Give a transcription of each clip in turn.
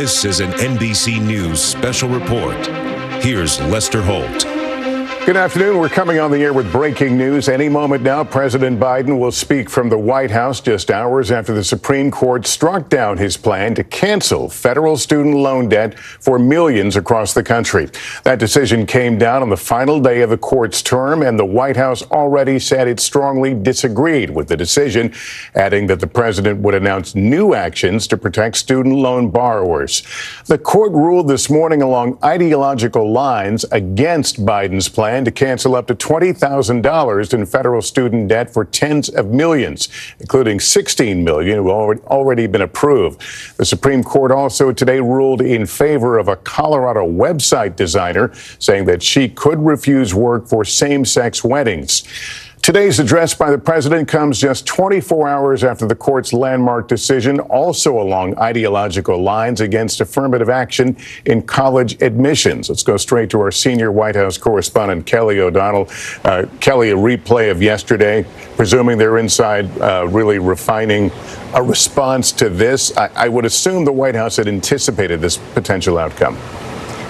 This is an NBC News special report. Here's Lester Holt. Good afternoon. We're coming on the air with breaking news. Any moment now, President Biden will speak from the White House just hours after the Supreme Court struck down his plan to cancel federal student loan debt for millions across the country. That decision came down on the final day of the court's term, and the White House already said it strongly disagreed with the decision, adding that the president would announce new actions to protect student loan borrowers. The court ruled this morning along ideological lines against Biden's plan to cancel up to $20,000 in federal student debt for tens of millions, including $16 million who have already been approved. The Supreme Court also today ruled in favor of a Colorado website designer, saying that she could refuse work for same-sex weddings. Today's address by the president comes just 24 hours after the court's landmark decision, also along ideological lines, against affirmative action in college admissions. Let's go straight to our senior White House correspondent, Kelly O'Donnell. Kelly, a replay of yesterday, presuming they're inside really refining a response to this. I would assume the White House had anticipated this potential outcome.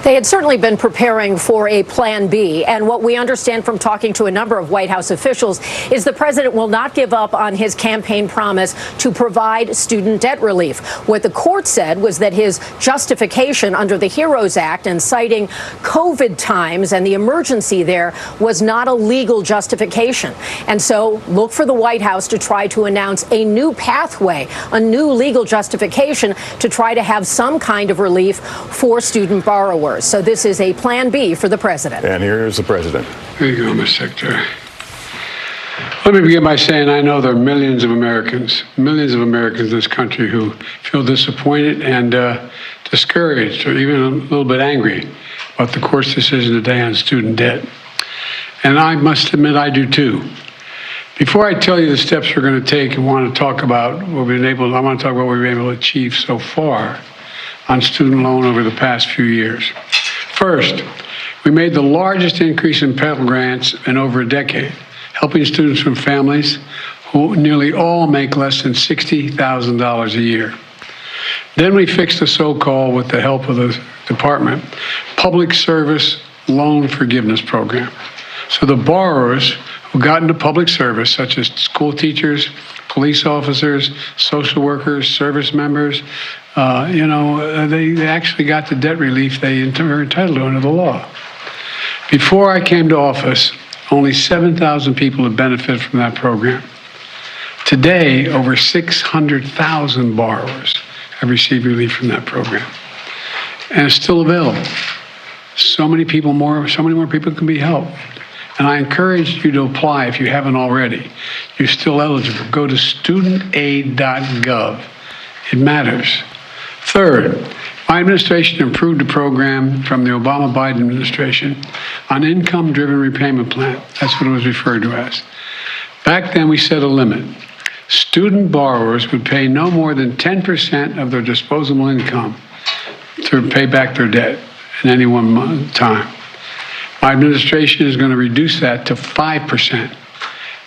They had certainly been preparing for a plan B. And what we understand from talking to a number of White House officials is the president will not give up on his campaign promise to provide student debt relief. What the court said was that his justification under the HEROES Act and citing COVID times and the emergency there was not a legal justification. And so look for the White House to try to announce a new pathway, a new legal justification to try to have some kind of relief for student borrowers. So this is a plan B for the president. And here's the president. There you go, Mr. Secretary. Let me begin by saying I know there are millions of Americans in this country who feel disappointed and discouraged or even a little bit angry about the court's decision today on student debt. And I must admit I do too. Before I tell you the steps we're going to take and want to talk about what we've been able to achieve so far on student loan over the past few years. First, we made the largest increase in Pell Grants in over a decade, helping students from families who nearly all make less than $60,000 a year. Then we fixed the so-called, with the help of the department, Public Service Loan Forgiveness Program. So the borrowers who got into public service, such as school teachers, police officers, social workers, service members, they actually got the debt relief they were entitled to under the law. Before I came to office, only 7,000 people have benefited from that program. Today, over 600,000 borrowers have received relief from that program. And it's still available. So many more people can be helped. And I encourage you to apply if you haven't already. You're still eligible. Go to studentaid.gov. It matters. Third, my administration improved the program from the Obama-Biden administration on income-driven repayment plan. That's what it was referred to as. Back then, we set a limit. Student borrowers would pay no more than 10% of their disposable income to pay back their debt in any one time. My administration is going to reduce that to 5%.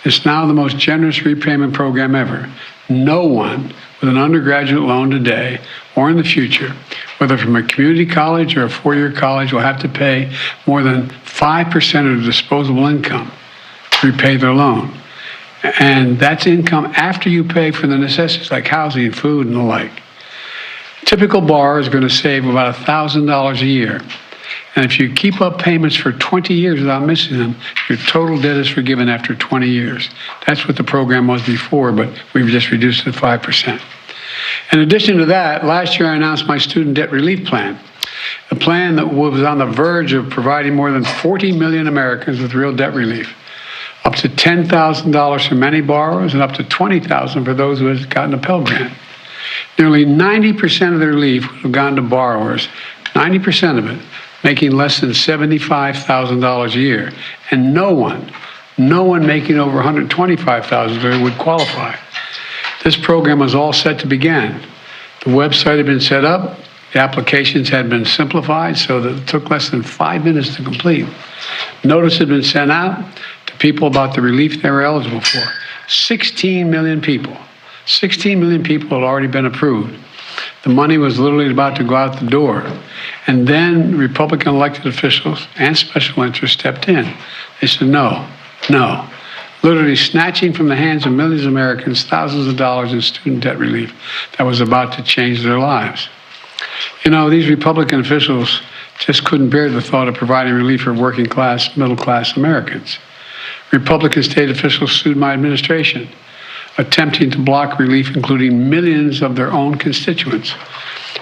It's now the most generous repayment program ever. No one with an undergraduate loan today or in the future, whether from a community college or a four-year college, will have to pay more than 5% of their disposable income to repay their loan. And that's income after you pay for the necessities like housing, food, and the like. Typical borrower is going to save about $1,000 a year. And if you keep up payments for 20 years without missing them, your total debt is forgiven after 20 years. That's what the program was before, but we've just reduced it to 5%. In addition to that, last year I announced my student debt relief plan, a plan that was on the verge of providing more than 40 million Americans with real debt relief, up to $10,000 for many borrowers and up to $20,000 for those who had gotten a Pell Grant. Nearly 90% of the relief would have gone to borrowers, 90% of it, making less than $75,000 a year, and no one making over $125,000 a year would qualify. This program was all set to begin. The website had been set up, the applications had been simplified so that it took less than 5 minutes to complete. Notice had been sent out to people about the relief they were eligible for. 16 million people had already been approved. The money was literally about to go out the door. And then Republican elected officials and special interests stepped in. They said, no, no. Literally snatching from the hands of millions of Americans thousands of dollars in student debt relief that was about to change their lives. You know, these Republican officials just couldn't bear the thought of providing relief for working class, middle class Americans. Republican state officials sued my administration, attempting to block relief, including millions of their own constituents.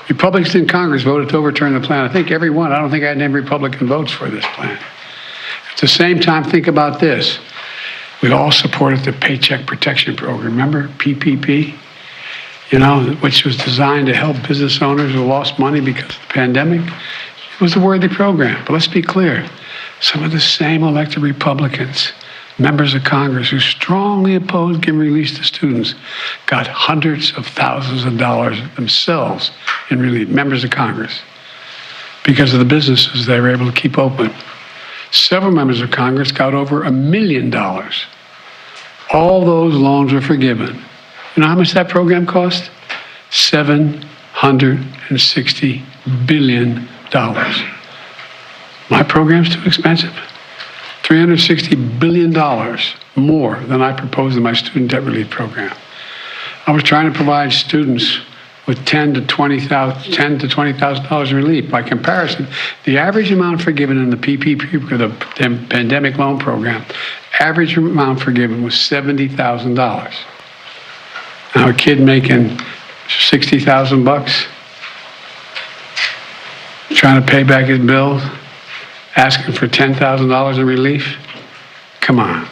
Republicans in Congress voted to overturn the plan. I think every one. I don't think I had any Republican votes for this plan. At the same time, think about this. We all supported the Paycheck Protection Program. Remember PPP? You know, which was designed to help business owners who lost money because of the pandemic. It was a worthy program. But let's be clear. Some of the same elected Republicans, members of Congress who strongly opposed giving relief to students, got hundreds of thousands of dollars themselves in relief, members of Congress, because of the businesses they were able to keep open. Several members of Congress got over $1 million. All those loans were forgiven. You know how much that program cost? $760 billion. My program's too expensive. $360 billion more than I proposed in my student debt relief program. I was trying to provide students with $10,000 to $20,000 in relief. By comparison, the average amount forgiven in the PPP, the pandemic loan program, average amount forgiven was $70,000. Now a kid making $60,000, trying to pay back his bills, asking for $10,000 in relief? Come on.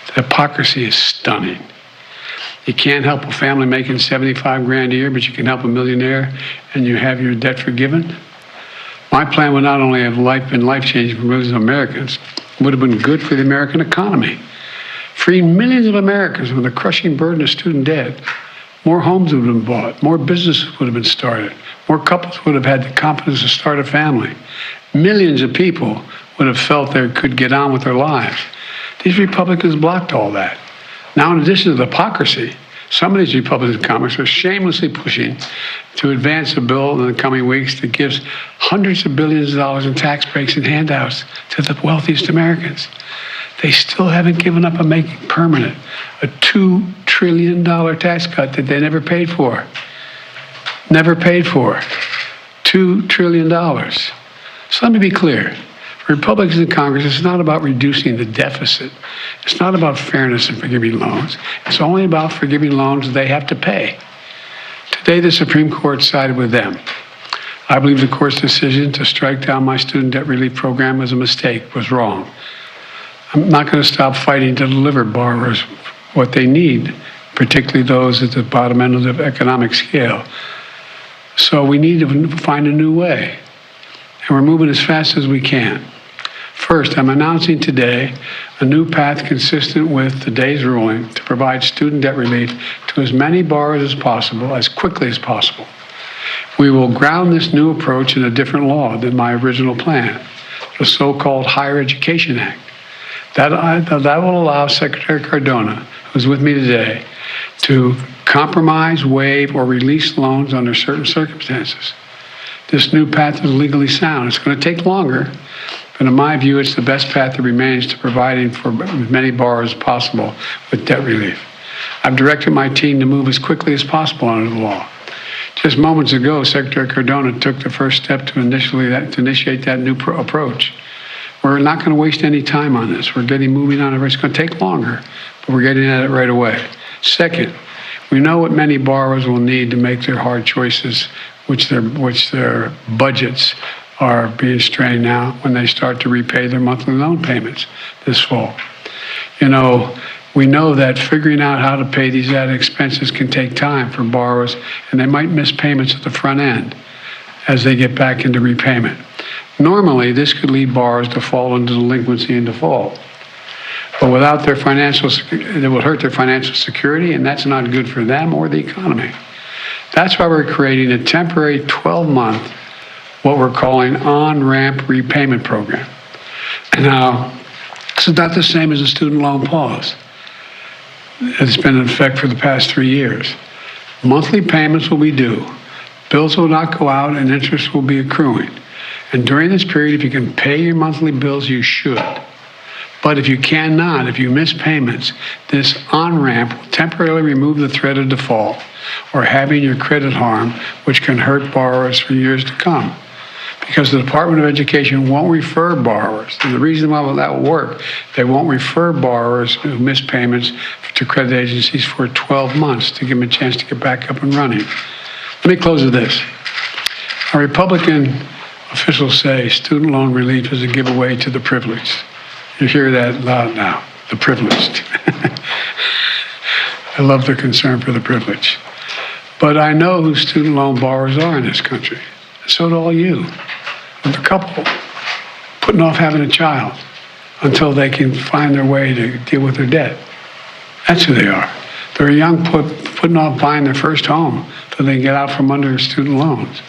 The hypocrisy is stunning. You can't help a family making $75,000 a year, but you can help a millionaire and you have your debt forgiven? My plan would not only have been life-changing for millions of Americans, it would have been good for the American economy. Freeing millions of Americans from the crushing burden of student debt. More homes would have been bought, more businesses would have been started, more couples would have had the confidence to start a family. Millions of people would have felt they could get on with their lives. These Republicans blocked all that. Now, in addition to the hypocrisy, some of these Republicans in Congress are shamelessly pushing to advance a bill in the coming weeks that gives hundreds of billions of dollars in tax breaks and handouts to the wealthiest Americans. They still haven't given up on making permanent a $2 trillion tax cut that they never paid for. Never paid for. $2 trillion. So let me be clear. For Republicans in Congress, it's not about reducing the deficit. It's not about fairness in forgiving loans. It's only about forgiving loans they have to pay. Today, the Supreme Court sided with them. I believe the court's decision to strike down my student debt relief program was a mistake, was wrong. I'm not going to stop fighting to deliver borrowers what they need, particularly those at the bottom end of the economic scale. So we need to find a new way. And we're moving as fast as we can. First, I'm announcing today a new path consistent with today's ruling to provide student debt relief to as many borrowers as possible, as quickly as possible. We will ground this new approach in a different law than my original plan, the so-called Higher Education Act. That will allow Secretary Cardona, who's with me today, to compromise, waive, or release loans under certain circumstances. This new path is legally sound. It's going to take longer, but in my view, it's the best path that remains to providing for as many borrowers as possible with debt relief. I've directed my team to move as quickly as possible under the law. Just moments ago, Secretary Cardona took the first step to initiate that new approach. We're not going to waste any time on this. We're getting moving on it. It's going to take longer, but we're getting at it right away. Second, we know what many borrowers will need to make their hard choices, which their budgets are being strained now when they start to repay their monthly loan payments this fall. You know, we know that figuring out how to pay these added expenses can take time for borrowers, and they might miss payments at the front end as they get back into repayment. Normally, this could lead borrowers to fall into delinquency and default. But without their it will hurt their financial security, and that's not good for them or the economy. That's why we're creating a temporary 12-month, what we're calling on-ramp repayment program. And now, it's not the same as a student loan pause. It's been in effect for the past 3 years. Monthly payments will be due. Bills will not go out and interest will be accruing. And during this period, if you can pay your monthly bills, you should. But if you cannot, if you miss payments, this on-ramp will temporarily remove the threat of default or having your credit harmed, which can hurt borrowers for years to come. Because the Department of Education won't refer borrowers. And the reason why that will work, they won't refer borrowers who miss payments to credit agencies for 12 months to give them a chance to get back up and running. Let me close with this. Our Republican officials say student loan relief is a giveaway to the privileged. You hear that loud now, the privileged. I love the concern for the privileged. But I know who student loan borrowers are in this country. So do all you. A couple putting off having a child until they can find their way to deal with their debt. That's who they are. They're a young putting off buying their first home until they can get out from under student loans.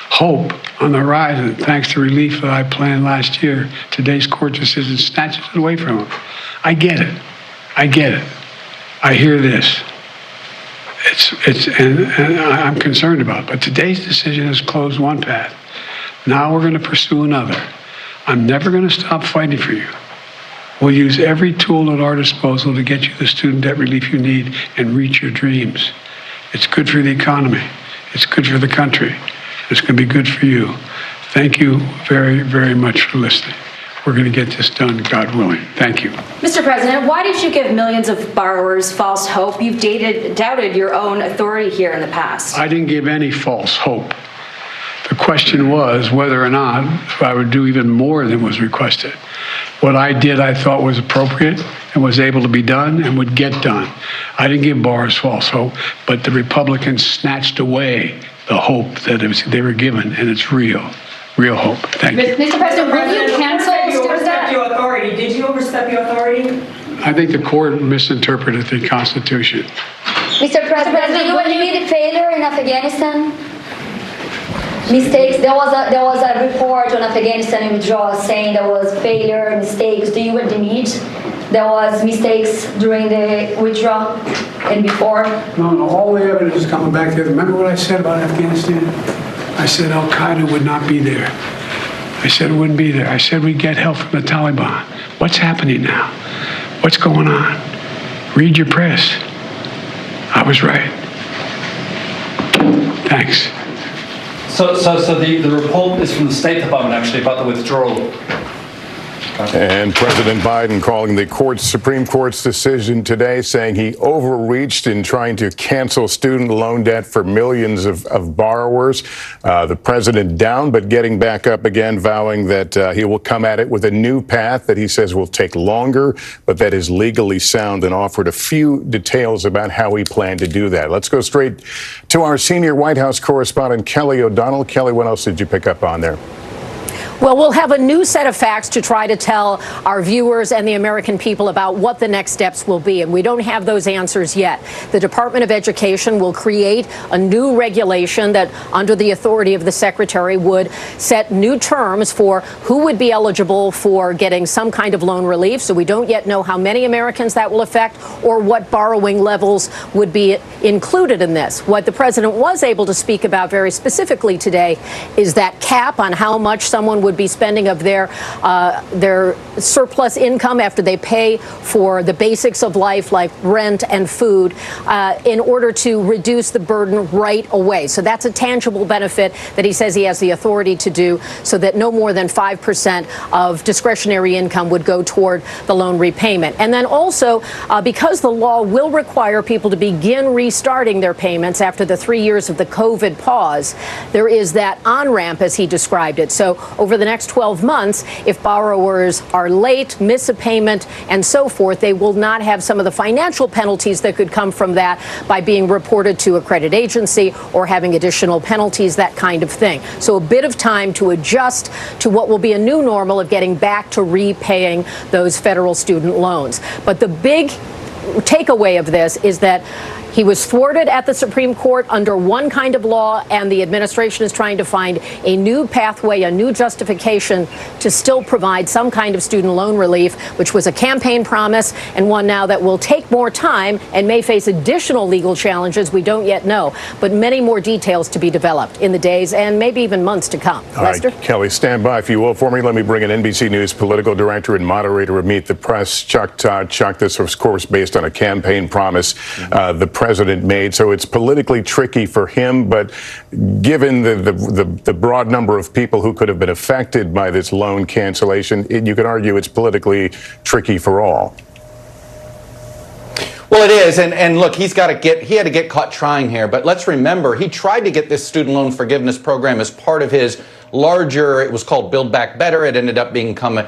Hope on the horizon, thanks to relief that I planned last year. Today's court decision snatches it away from them. I get it. I get it. I hear this. And I'm concerned about it. But today's decision has closed one path. Now we're going to pursue another. I'm never going to stop fighting for you. We'll use every tool at our disposal to get you the student debt relief you need and reach your dreams. It's good for the economy. It's good for the country. It's going to be good for you. Thank you very, very much for listening. We're going to get this done, God willing. Thank you. Mr. President, why did you give millions of borrowers false hope? You've doubted your own authority here in the past. I didn't give any false hope. The question was whether or not I would do even more than was requested. What I did, I thought was appropriate and was able to be done and would get done. I didn't give borrowers false hope, but the Republicans snatched away the hope that they were given, and it's real hope. Thank you. Mr. President, will you cancel your authority? Did you overstep your authority? I think the court misinterpreted the Constitution. Mr. President, you admit failure in Afghanistan? Mistakes. There was a report on Afghanistan withdrawal saying there was failure, mistakes. Do you admit there was mistakes during the withdrawal and before? No, all the evidence is coming back there. Remember what I said about Afghanistan? I said Al-Qaeda would not be there. I said it wouldn't be there. I said we'd get help from the Taliban. What's happening now? What's going on? Read your press. I was right. Thanks. So the report is from the State Department, actually, about the withdrawal. And President Biden calling the Supreme Court's decision today, saying he overreached in trying to cancel student loan debt for millions of borrowers. The president down, but getting back up again, vowing that he will come at it with a new path that he says will take longer, but that is legally sound, and offered a few details about how he planned to do that. Let's go straight to our senior White House correspondent, Kelly O'Donnell. Kelly, what else did you pick up on there? Well, we'll have a new set of facts to try to tell our viewers and the American people about what the next steps will be, and we don't have those answers yet. The Department of Education will create a new regulation that, under the authority of the Secretary, would set new terms for who would be eligible for getting some kind of loan relief. So we don't yet know how many Americans that will affect or what borrowing levels would be included in this. What the president was able to speak about very specifically today is that cap on how much someone would be spending of their surplus income after they pay for the basics of life like rent and food in order to reduce the burden right away. So that's a tangible benefit that he says he has the authority to do, so that no more than 5% of discretionary income would go toward the loan repayment. And then also, because the law will require people to begin restarting their payments after the 3 years of the COVID pause, there is that on-ramp, as he described it. So over the next 12 months, if borrowers are late, miss a payment, and so forth, they will not have some of the financial penalties that could come from that by being reported to a credit agency or having additional penalties, that kind of thing. So a bit of time to adjust to what will be a new normal of getting back to repaying those federal student loans. But the big takeaway of this is that He was thwarted at the Supreme Court under one kind of law, and the administration is trying to find a new pathway, a new justification to still provide some kind of student loan relief, which was a campaign promise, and one now that will take more time and may face additional legal challenges we don't yet know, but many more details to be developed in the days and maybe even months to come. All Lester? right, Kelly, stand by if you will for me. Let me bring in NBC News political director and moderator of Meet the Press, Chuck Todd. Chuck, this was, of course, based on a campaign promise the president made, so it's politically tricky for him, but given the broad number of people who could have been affected by this loan cancellation, you could argue it's politically tricky for all. Well, it is, and look, he had to get caught trying here, but let's remember, he tried to get this student loan forgiveness program as part of his larger, it was called Build Back Better. It ended up becoming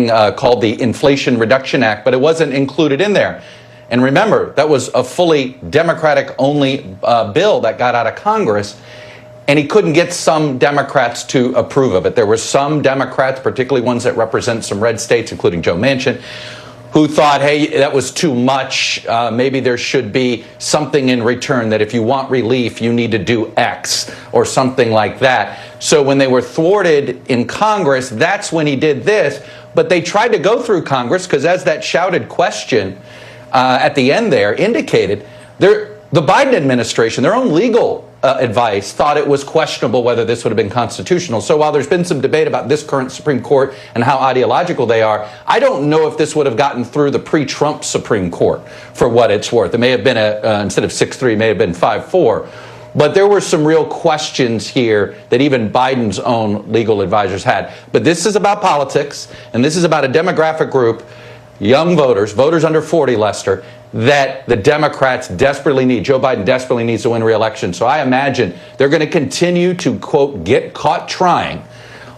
called the Inflation Reduction Act, but it wasn't included in there. And remember, that was a fully Democratic-only bill that got out of Congress, and he couldn't get some Democrats to approve of it. There were some Democrats, particularly ones that represent some red states, including Joe Manchin, who thought, hey, that was too much. Maybe there should be something in return, that if you want relief, you need to do X or something like that. So when they were thwarted in Congress, that's when he did this. But they tried to go through Congress because, as that shouted question at the end there indicated, the Biden administration, their own legal advice, thought it was questionable whether this would have been constitutional. So while there's been some debate about this current Supreme Court and how ideological they are, I don't know if this would have gotten through the pre-Trump Supreme Court, for what it's worth. It may have been, instead of 6-3, may have been 5-4. But there were some real questions here that even Biden's own legal advisors had. But this is about politics, and this is about a demographic group, young voters under 40, Lester, that the Democrats desperately need. Joe Biden desperately needs to win re-election. So I imagine they're going to continue to, quote, get caught trying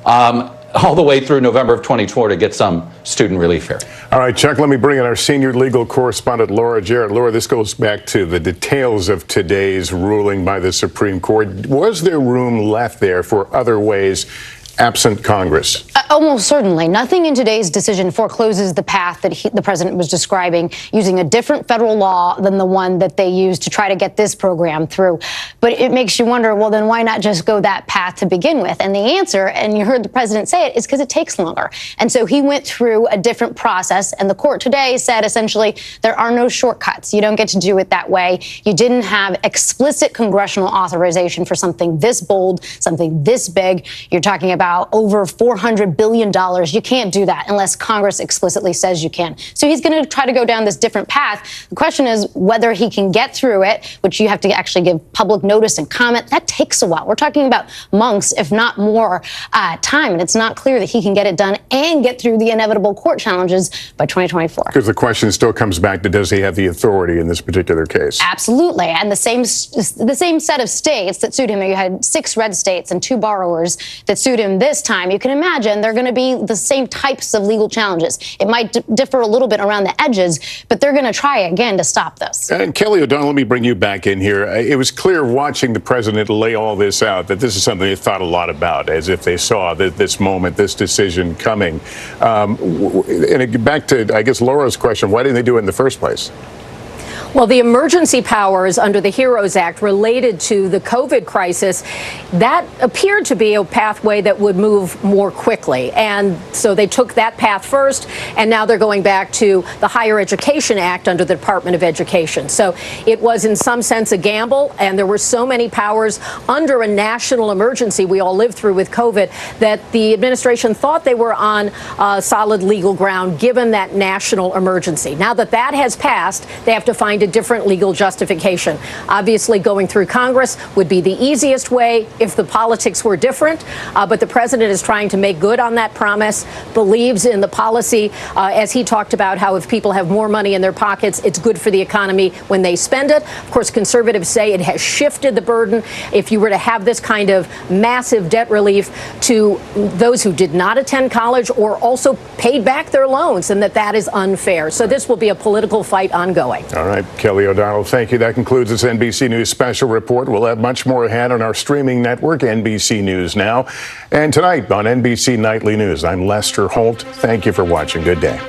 all the way through November of 2024 to get some student relief here. All right, Chuck, let me bring in our senior legal correspondent, Laura Jarrett. Laura, this goes back to the details of today's ruling by the Supreme Court. Was there room left there for other ways absent Congress? Almost certainly. Nothing in today's decision forecloses the path that the president was describing, using a different federal law than the one that they used to try to get this program through. But it makes you wonder, well, then why not just go that path to begin with? And the answer, and you heard the president say it, is because it takes longer. And so he went through a different process, and the court today said essentially there are no shortcuts. You don't get to do it that way. You didn't have explicit congressional authorization for something this bold, something this big. You're talking about over $400 billion. You can't do that unless Congress explicitly says you can. So he's going to try to go down this different path. The question is whether he can get through it, which you have to actually give public notice and comment. That takes a while. We're talking about months, if not more, time. And it's not clear that he can get it done and get through the inevitable court challenges by 2024. Because the question still comes back to, does he have the authority in this particular case? Absolutely. And the same set of states that sued him, you had 6 red states and 2 borrowers that sued him this time. You can imagine they're going to be the same types of legal challenges. It might differ a little bit around the edges, but they're going to try again to stop this. And Kelly O'Donnell, let me bring you back in here. It was clear watching the president lay all this out that this is something they thought a lot about, as if they saw this moment, this decision coming. And back to, I guess, Laura's question, why didn't they do it in the first place? Well, the emergency powers under the HEROES Act related to the COVID crisis, that appeared to be a pathway that would move more quickly. And so they took that path first, and now they're going back to the Higher Education Act under the Department of Education. So it was in some sense a gamble, and there were so many powers under a national emergency we all lived through with COVID that the administration thought they were on solid legal ground given that national emergency. Now that that has passed, they have to find a different legal justification. Obviously, going through Congress would be the easiest way if the politics were different, but the president is trying to make good on that promise, believes in the policy, as he talked about how if people have more money in their pockets, it's good for the economy when they spend it. Of course, conservatives say it has shifted the burden if you were to have this kind of massive debt relief to those who did not attend college or also paid back their loans, and that is unfair. So this will be a political fight ongoing. All right, Kelly O'Donnell, thank you. That concludes this NBC News special report. We'll have much more ahead on our streaming network, NBC News Now. And tonight on NBC Nightly News, I'm Lester Holt. Thank you for watching. Good day.